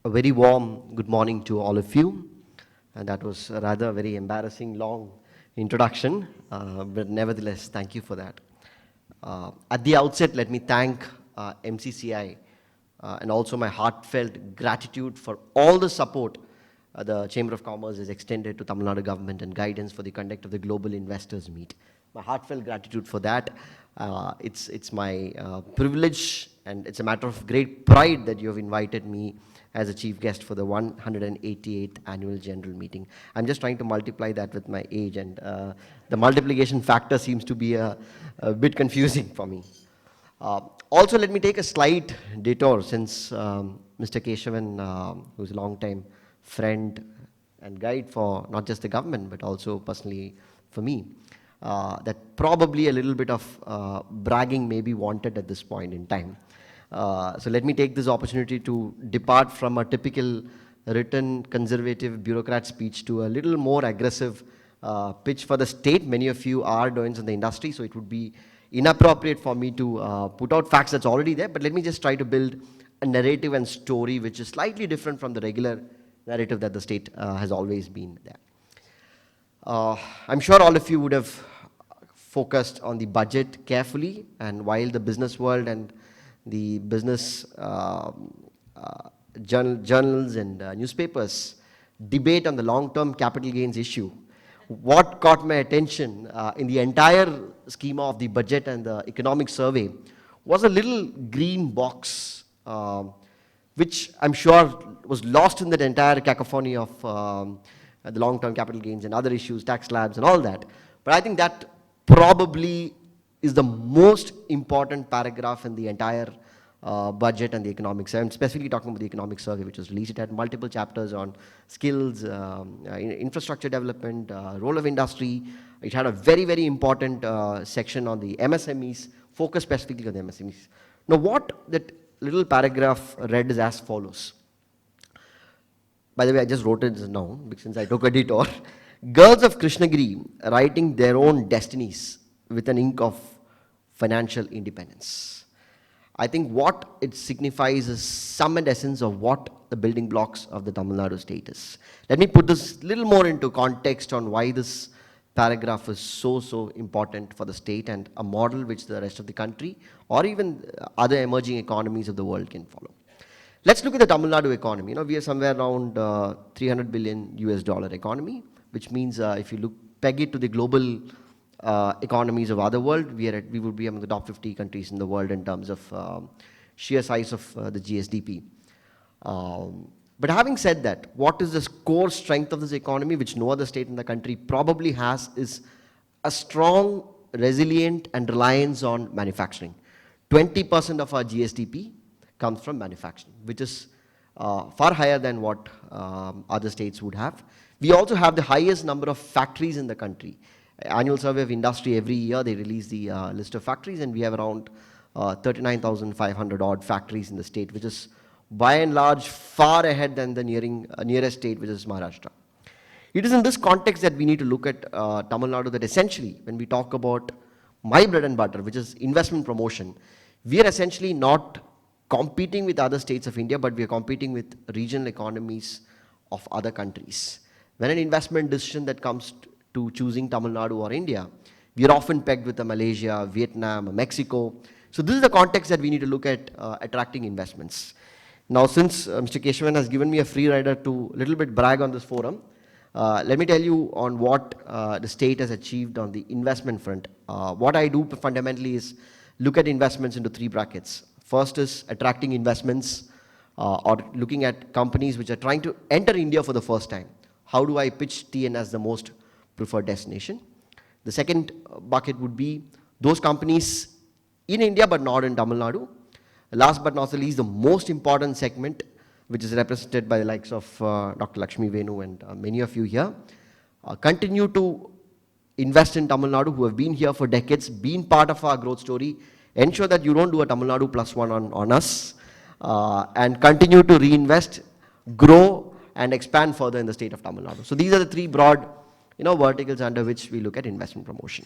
A very warm good morning to all of you. And that was a rather very embarrassing long introduction, but nevertheless, thank you for that. At the outset, let me thank MCCI and also my heartfelt gratitude for all the support the Chamber of Commerce has extended to Tamil Nadu government and guidance for the conduct of the Global Investors Meet. My heartfelt gratitude for that. It's my privilege and it's a matter of great pride that you have invited me as a chief guest for the 188th Annual General Meeting. I'm just trying to multiply that with my age, and the multiplication factor seems to be a bit confusing for me. Also, let me take a slight detour since Mr. Keshavan, who's a long-time friend and guide for not just the government, but also personally for me, that probably a little bit of bragging may be wanted at this point in time. So let me take this opportunity to depart from a typical written conservative bureaucrat speech to a little more aggressive pitch for the state. Many of you are doins in the industry, so it would be inappropriate for me to put out facts that's already there, but let me just try to build a narrative and story which is slightly different from the regular narrative that the state has always been there. I'm sure all of you would have focused on the budget carefully, and while the business world and the business journals and newspapers debate on the long-term capital gains issue, what caught my attention in the entire schema of the budget and the economic survey was a little green box, which I'm sure was lost in that entire cacophony of the long-term capital gains and other issues, tax slabs and all that. But I think that probably is the most important paragraph in the entire budget and the economics. I'm specifically talking about the economic survey, which was released. It had multiple chapters on skills, infrastructure development, role of industry. It had a very, very important section on the MSMEs, focused specifically on the MSMEs. Now, what that little paragraph read is as follows. By the way, I just wrote it down since I took a detour. Girls of Krishnagiri writing their own destinies with an ink of financial independence. I think what it signifies is sum and essence of what the building blocks of the Tamil Nadu state is. Let me put this little more into context on why this paragraph is so important for the state and a model which the rest of the country or even other emerging economies of the world can follow. Let's look at the Tamil Nadu economy. We are somewhere around $300 billion economy, which means if you peg it to the global economies of other world, we would be among the top 50 countries in the world in terms of sheer size of the GSDP. But having said that, what is the core strength of this economy, which no other state in the country probably has, is a strong, resilient, and reliance on manufacturing. 20% of our GSDP comes from manufacturing, which is far higher than what other states would have. We also have the highest number of factories in the country. Annual survey of industry every year, they release the list of factories, and we have around 39,500 odd factories in the state, which is by and large far ahead than the nearest state, which is Maharashtra. It is in this context that we need to look at Tamil Nadu, that essentially when we talk about my bread and butter, which is investment promotion, we are essentially not competing with other states of India, but we are competing with regional economies of other countries. When an investment decision that comes to choosing Tamil Nadu or India, we are often pegged with Malaysia, Vietnam, Mexico. So this is the context that we need to look at attracting investments. Now, since Mr. Keshavan has given me a free rider to a little bit brag on this forum, let me tell you on what the state has achieved on the investment front. What I do fundamentally is look at investments into three brackets. First is attracting investments or looking at companies which are trying to enter India for the first time. How do I pitch TN as the most preferred destination? The second bucket would be those companies in India but not in Tamil Nadu. Last but not the least, the most important segment, which is represented by the likes of Dr. Lakshmi Venu and many of you here, continue to invest in Tamil Nadu, who have been here for decades, been part of our growth story, ensure that you don't do a Tamil Nadu +1 on us, and continue to reinvest, grow, and expand further in the state of Tamil Nadu. So these are the three broad verticals under which we look at investment promotion.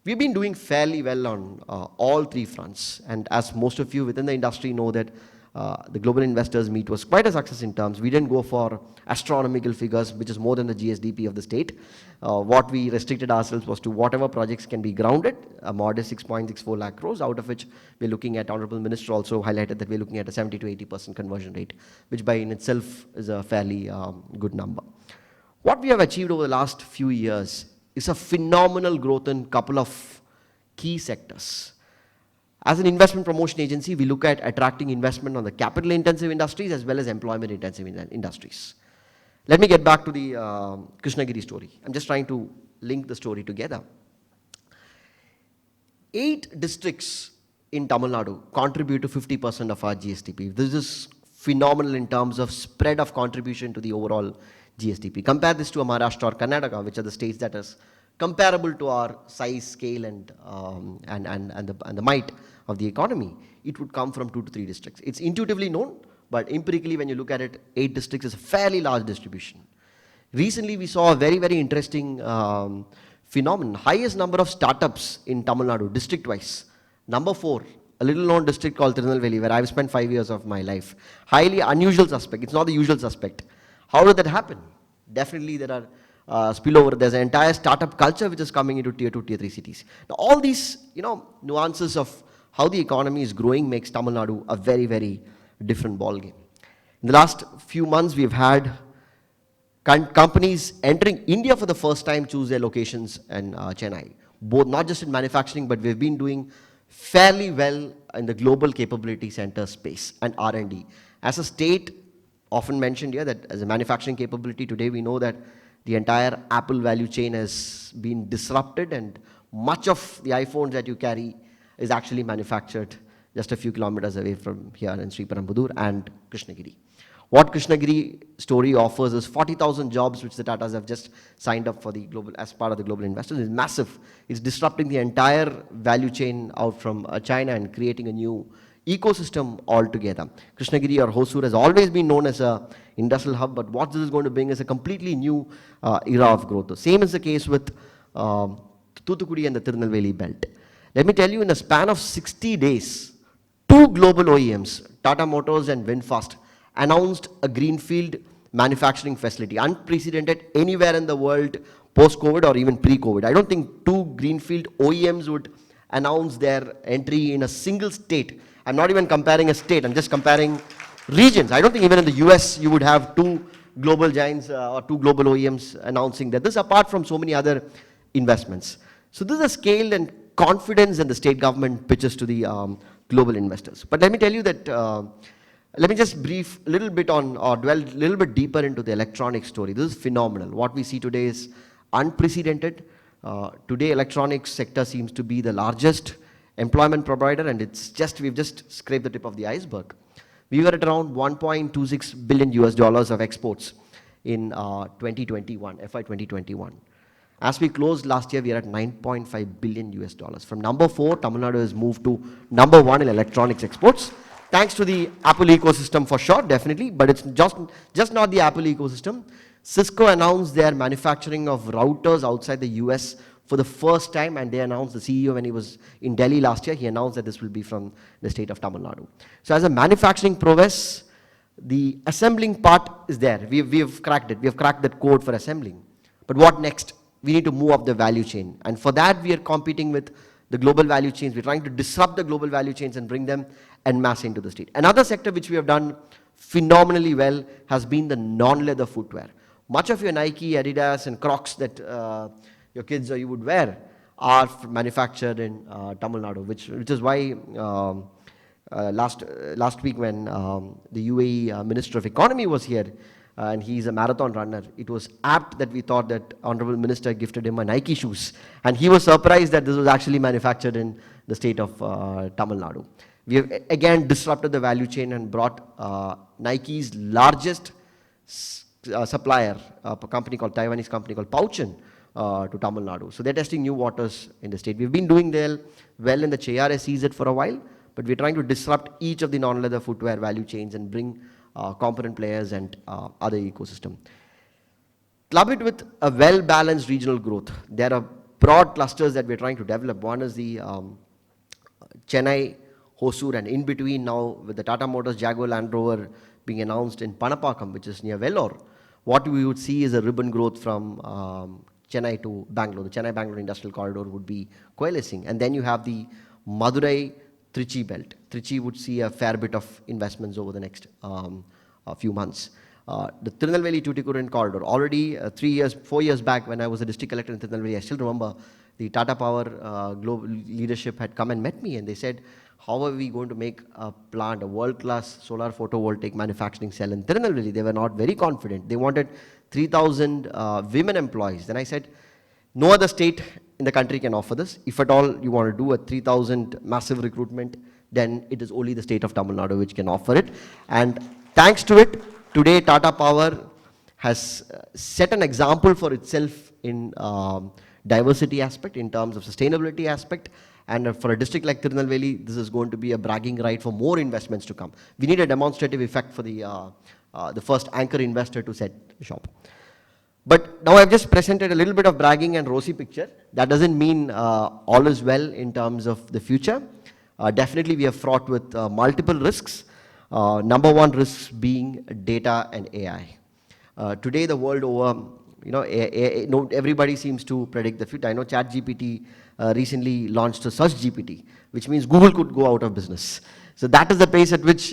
We've been doing fairly well on all three fronts, and as most of you within the industry know that the global investors meet was quite a success in terms. We didn't go for astronomical figures, which is more than the GSDP of the state. What we restricted ourselves was to whatever projects can be grounded, a modest 6.64 lakh crores, out of which we're looking at, Honorable Minister also highlighted that we're looking at a 70 to 80% conversion rate, which by in itself is a fairly good number. What we have achieved over the last few years is a phenomenal growth in a couple of key sectors. As an investment promotion agency, we look at attracting investment on the capital-intensive industries as well as employment-intensive industries. Let me get back to the Krishnagiri story. I'm just trying to link the story together. 8 districts in Tamil Nadu contribute to 50% of our GSDP. This is phenomenal in terms of spread of contribution to the overall GSDP. Compare this to Maharashtra or Karnataka, which are the states that is comparable to our size, scale, and the might of the economy. It would come from 2 to 3 districts. It's intuitively known, but empirically, when you look at it, 8 districts is a fairly large distribution. Recently, we saw a very, very interesting phenomenon. Highest number of startups in Tamil Nadu, district-wise. Number 4, a little known district called Tirunelveli, where I've spent 5 years of my life. Highly unusual suspect. It's not the usual suspect. How did that happen? Definitely there are spillover. There's an entire startup culture which is coming into tier 2, tier 3 cities. Now, all these, nuances of how the economy is growing makes Tamil Nadu a very, very different ballgame. In the last few months, we've had companies entering India for the first time choose their locations in Chennai. Both, not just in manufacturing, but we've been doing fairly well in the global capability center space and R&D. As a state, often mentioned here that as a manufacturing capability, today we know that the entire Apple value chain has been disrupted and much of the iPhones that you carry is actually manufactured just a few kilometers away from here in Sri Perumbudur and Krishnagiri. What Krishnagiri story offers is 40,000 jobs which the Tatas have just signed up for the global, as part of the global investors. It's massive. It's disrupting the entire value chain out from China and creating a new ecosystem altogether. Krishnagiri or Hosur has always been known as a industrial hub, but what this is going to bring is a completely new era of growth. The same is the case with Thoothukudi and the Tirunelveli belt. Let me tell you, in a span of 60 days, 2 global OEMs, Tata Motors and VinFast, announced a greenfield manufacturing facility, unprecedented anywhere in the world post-COVID or even pre-COVID. I don't think 2 greenfield OEMs would announce their entry in a single state. I'm not even comparing a state, I'm just comparing regions. I don't think even in the US you would have 2 global giants or 2 global OEMs announcing that. This is apart from so many other investments. So this is a scale and confidence that the state government pitches to the global investors. But let me tell you that, let me just brief a little bit on, or dwell a little bit deeper into the electronics story. This is phenomenal. What we see today is unprecedented. Today, electronics sector seems to be the largest employment provider, and we've just scraped the tip of the iceberg. We were at around 1.26 billion US dollars of exports in 2021, FY 2021. As we closed last year, we are at 9.5 billion US dollars. From number 4, Tamil Nadu has moved to number 1 in electronics exports. Thanks to the Apple ecosystem for sure, definitely, but it's just not the Apple ecosystem. Cisco announced their manufacturing of routers outside the US for the first time, and they announced, the CEO when he was in Delhi last year, he announced that this will be from the state of Tamil Nadu. So as a manufacturing prowess, the assembling part is there. We've cracked it. We have cracked that code for assembling. But what next? We need to move up the value chain. And for that, we are competing with the global value chains. We're trying to disrupt the global value chains and bring them en masse into the state. Another sector which we have done phenomenally well has been the non-leather footwear. Much of your Nike, Adidas, and Crocs that your kids or you would wear are manufactured in Tamil Nadu, which is why last week when the UAE Minister of Economy was here, and he's a marathon runner, it was apt that we thought that Honorable Minister gifted him a Nike shoes, and he was surprised that this was actually manufactured in the state of Tamil Nadu. We have again disrupted the value chain and brought Nike's largest supplier, a company called Taiwanese company called Pouchen, to Tamil Nadu. So they're testing new waters in the state. We've been doing well in the Cheyar SEZ for a while, but we're trying to disrupt each of the non-leather footwear value chains and bring component players and other ecosystem. Club it with a well-balanced regional growth. There are broad clusters that we're trying to develop. One is the Chennai Hosur, and in between now with the Tata Motors Jaguar Land Rover being announced in Panapakam, which is near Vellore, what we would see is a ribbon growth from Chennai to Bangalore. The Chennai-Bangalore Industrial Corridor would be coalescing. And then you have the Madurai-Trichy belt. Trichy would see a fair bit of investments over the next few months. The Tirunelveli-Tuticorin corridor, already 4 years back when I was a district collector in Tirunelveli, I still remember the Tata Power global leadership had come and met me, and they said, how are we going to make a plant, a world-class solar photovoltaic manufacturing cell in Tirunelveli? They were not very confident. They wanted 3,000 women employees. Then I said, no other state in the country can offer this. If at all you want to do a 3,000 massive recruitment, then it is only the state of Tamil Nadu which can offer it. And thanks to it, today Tata Power has set an example for itself in diversity aspect, in terms of sustainability aspect. And for a district like Tirunelveli, this is going to be a bragging right for more investments to come. We need a demonstrative effect for the first anchor investor to set shop. But now I've just presented a little bit of bragging and rosy picture. That doesn't mean all is well in terms of the future. Definitely we are fraught with multiple risks. Number one risks being data and AI. Today the world over, everybody seems to predict the future. I know ChatGPT recently launched a search GPT, which means Google could go out of business. So that is the pace at which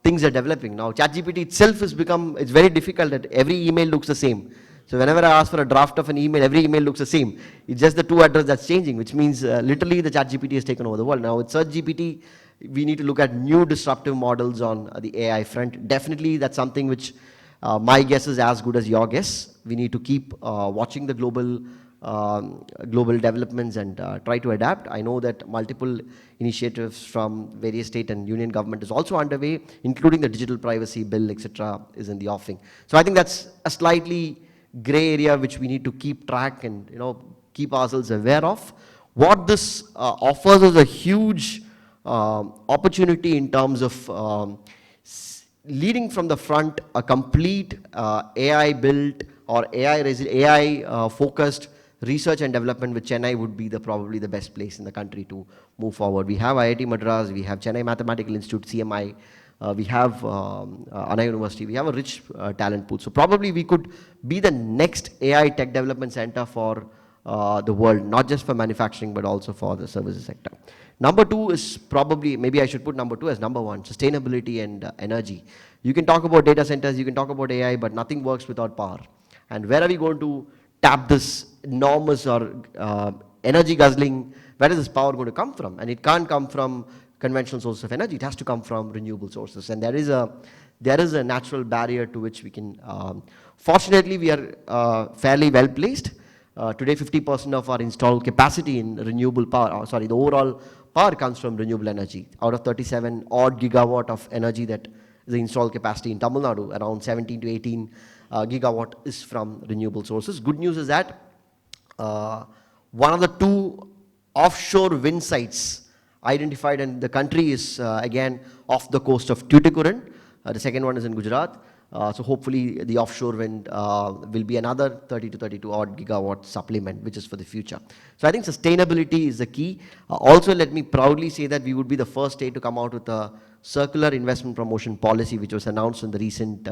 things are developing. Now ChatGPT itself it's very difficult that every email looks the same. So whenever I ask for a draft of an email, every email looks the same. It's just the two address that's changing, which means literally the ChatGPT has taken over the world. Now with search GPT, we need to look at new disruptive models on the AI front. Definitely that's something which my guess is as good as your guess. We need to keep watching the global developments and try to adapt. I know that multiple initiatives from various state and union government is also underway, including the digital privacy bill, etc., is in the offing. So I think that's a slightly gray area which we need to keep track and keep ourselves aware of. What this offers is a huge opportunity in terms of leading from the front a complete AI built or AI focused research and development, with Chennai would be probably the best place in the country to move forward. We have IIT Madras, we have Chennai Mathematical Institute, CMI, we have Anna University, we have a rich talent pool. So probably we could be the next AI tech development center for the world, not just for manufacturing, but also for the services sector. Number two is probably, maybe I should put number two as number one, sustainability and energy. You can talk about data centers, you can talk about AI, but nothing works without power. And where are we going to tap this enormous or energy guzzling, where is this power going to come from? And it can't come from conventional sources of energy, it has to come from renewable sources. And there is a natural barrier to which we can, fortunately we are fairly well placed. Today 50% of our installed capacity in renewable power, the overall power comes from renewable energy. Out of 37 odd gigawatt of energy that is the installed capacity in Tamil Nadu, around 17 to 18 gigawatt is from renewable sources. Good news is that one of the two offshore wind sites identified in the country is again off the coast of Tuticorin. The second one is in Gujarat. So hopefully the offshore wind will be another 30 to 32 odd gigawatt supplement, which is for the future. So I think sustainability is the key. Also, let me proudly say that we would be the first state to come out with a circular investment promotion policy, which was announced on the recent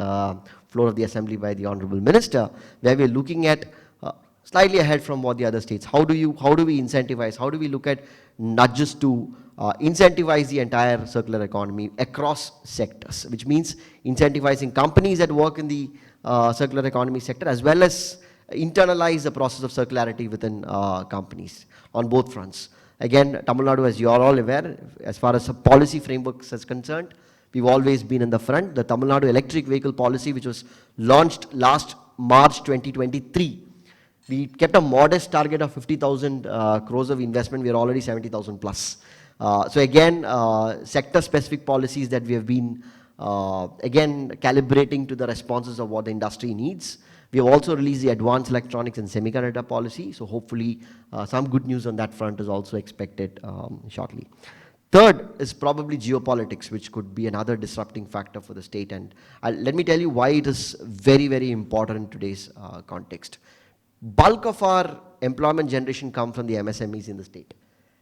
floor of the assembly by the Honorable Minister, where we are looking at slightly ahead from what the other states. How do we incentivize? How do we look at nudges to incentivize the entire circular economy across sectors, which means incentivizing companies that work in the circular economy sector, as well as internalize the process of circularity within companies on both fronts. Again, Tamil Nadu, as you are all aware, as far as policy frameworks is concerned, we've always been in the front. The Tamil Nadu electric vehicle policy, which was launched last March 2023, we kept a modest target of 50,000 crores of investment. We are already 70,000 plus. So again, sector-specific policies that we have been, again, calibrating to the responses of what the industry needs. We have also released the advanced electronics and semiconductor policy. So hopefully some good news on that front is also expected shortly. Third is probably geopolitics, which could be another disrupting factor for the state. And let me tell you why it is very, very important in today's context. Bulk of our employment generation comes from the MSMEs in the state.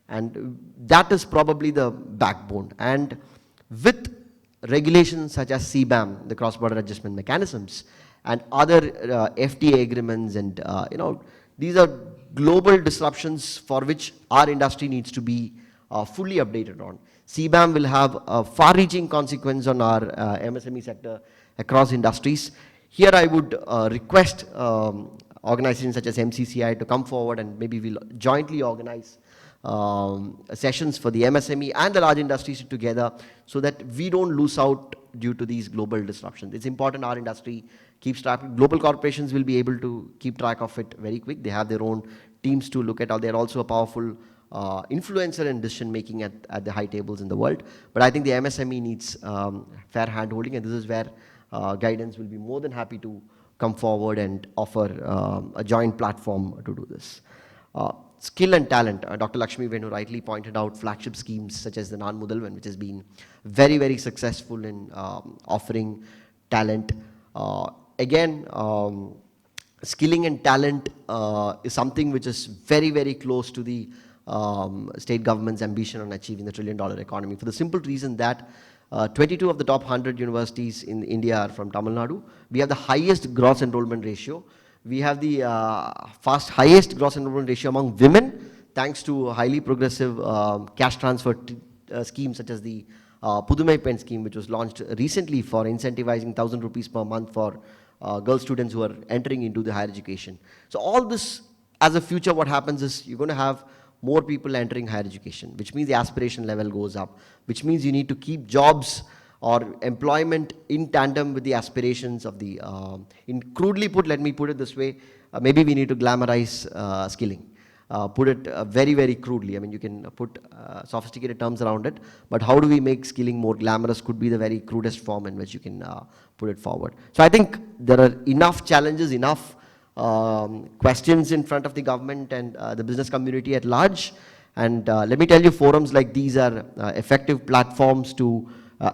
And that is probably the backbone. And with regulations such as CBAM, the cross-border adjustment mechanisms, and other FTA agreements, and these are global disruptions for which our industry needs to be fully updated on. CBAM will have a far-reaching consequence on our MSME sector across industries. Here I would request organizations such as MCCI to come forward, and maybe we'll jointly organize sessions for the MSME and the large industries together, so that we don't lose out due to these global disruptions. It's important our industry keeps track. Global corporations will be able to keep track of it very quick. They have their own teams to look at how. They're also a powerful influencer in decision making at the high tables in the world. But I think the MSME needs fair hand holding, and this is where guidance will be more than happy to come forward and offer a joint platform to do this. Skill and talent. Dr. Lakshmi Venu rightly pointed out flagship schemes such as the Nan Mudalvan, which has been very, very successful in offering talent. Again, skilling and talent is something which is very, very close to the state government's ambition on achieving the $1 trillion economy, for the simple reason that 22 of the top 100 universities in India are from Tamil Nadu. We have the highest gross enrollment ratio. We have the highest gross enrollment ratio among women, thanks to highly progressive cash transfer schemes such as the Pudumai Pen scheme, which was launched recently for incentivizing 1,000 rupees per month for girl students who are entering into the higher education. So all this, as a future, what happens is you're going to have more people entering higher education, which means the aspiration level goes up, which means you need to keep jobs or employment in tandem with the aspirations of the, crudely put, let me put it this way, maybe we need to glamorize skilling. Put it very, very crudely. I mean, you can put sophisticated terms around it, but how do we make skilling more glamorous could be the very crudest form in which you can put it forward. So I think there are enough challenges, enough questions in front of the government and the business community at large. And let me tell you, forums like these are effective platforms to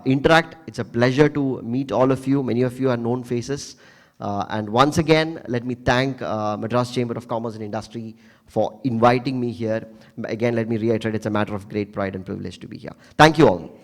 interact. It's a pleasure to meet all of you. Many of you are known faces. And once again, let me thank Madras Chamber of Commerce and Industry for inviting me here. Again, let me reiterate, it's a matter of great pride and privilege to be here. Thank you all.